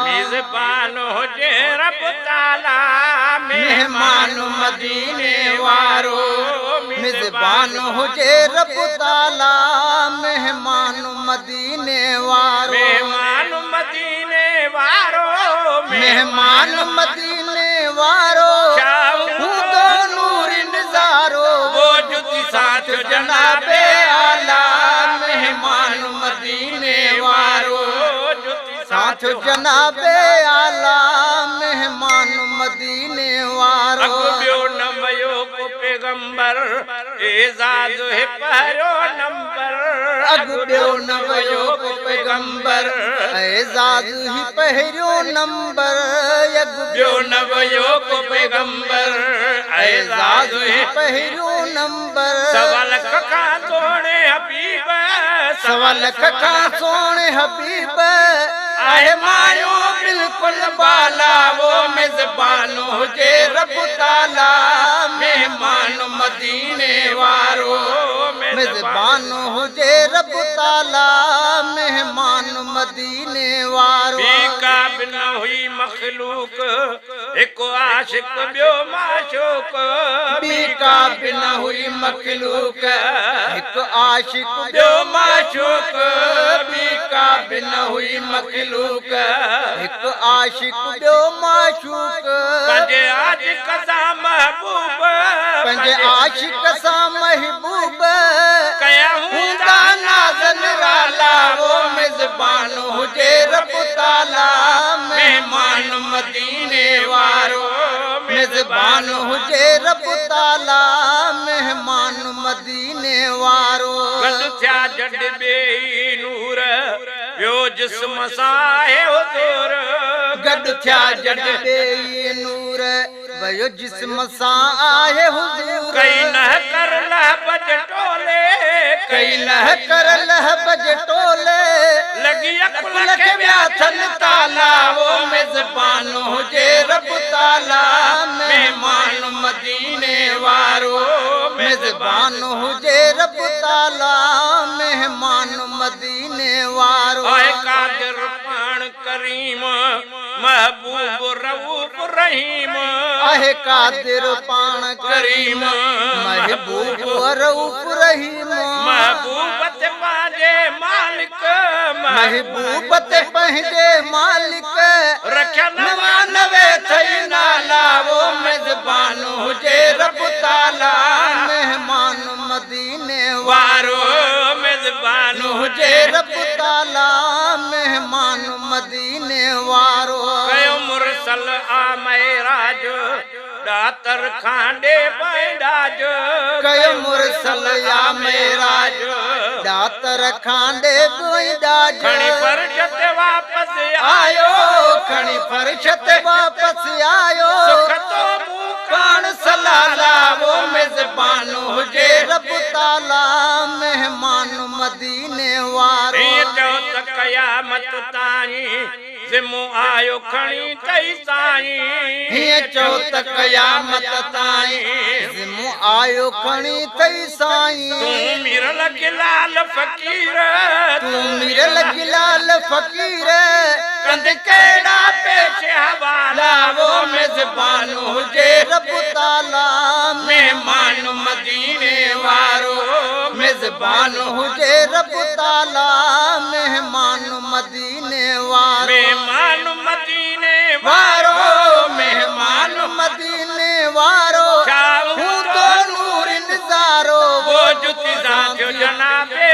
मेज़बान हुजे रब ताला मेहमान मदीने वारो मेज़बान हुजे रब ताला मेहमान मदीने वारो मेहमान मदीने वारो मेहमान मदीने वारो खुदो नूर नज़ारो वो जुती साथ जनाबे आला मेहमान मदीने वारो साथ जनाबे आला मेहमान मदीने वारो अगुबियो न वयो को पैगंबर एजाज है पहरो नंबर अगुबियो न वयो को पैगंबर एजाज ही पहिरियो नंबर अगुबियो न वयो को पैगंबर एजाज है पहिरियो नंबर सवाल कका तोड़े हबीब सवाल कका सोने हबीब आहे मायो बिल्कुल बाला वो मेज़बान हुजे रब ताला मेहमान मदीने वारो मेज़बान हुजे रब ताला मेहमान मदीने वारो बीका बिन हुई मखलूक एक आशिक बियो माशूक बीका बिन हुई मखलूक एक आशिक बियो माशूक बीका बिन हुई मखलूक एक आशिक बियो माशूक पंजे आशिक सा महबूब पंजे आशिक सा महबूब कया हुंदा नाज़न राला वो मेज़बान हुजे रब ताला मेहमान मदीने वारो मेज़बान हुजे रब ताला मेहमान मदीने वारो गॾु थिया जॾ बे नूर ॿियो जिस्म सां आहे हुज़ूर गॾु थिया जॾ बे नूर वयो जिस्म सां आहे हुज़ूर कई न कर लहबज टोले कई लह कर लहबज टोले लगी अकुल खे विया थन ताला वो मेज़बान हुजे रब ताला मेहमान मदीने वारो मेज़बान हुजे रब ताला मेहमान मदीने वारो आए कादिर पाण करीम महबूब रऊफ रहीम आहे कादिर पाण करीम महबूब रऊफ रहीम महबूबत पंहिंजे मालिक महबूबत पंहिंजे मालिक रखिया नवानवे थई नाला वो मेज़बान हुजे रब ताला मेहमान मदीने वारो मेज़बान हुजे रब ताला मेहमान मदीने वारो कयो मुरसल आ महराज दातर खांडे पैदाज कयो मुरसल या मेराज दातर खांडे पैदाज खणी फर्शत वापस आयो खणी फर्शत वापस आयो सुख तो कान सलाला वो मेज़बान हुजे रब ताला मेहमान मदीने वारो चओ त क़यामत ताईं ज़िमो आयो खणी कई साईं हीअं चओ त क़यामत ताईं ज़िमो आयो खणी तई साईं तूं मिरल गिलाल फ़कीर तूं मिरल गिलाल फ़कीर कंद कहिड़ा पेश हवाला वो मेज़बान हुजे रब ताला मेहमान मदीने वारो मेज़बान हुजे रब ताला मेहमान मदीने वारो मेहमान मदीने वारो मेहमान मदीने वारो शाह हूं तो नूर नज़ारो वो जुती साथियो जनाबे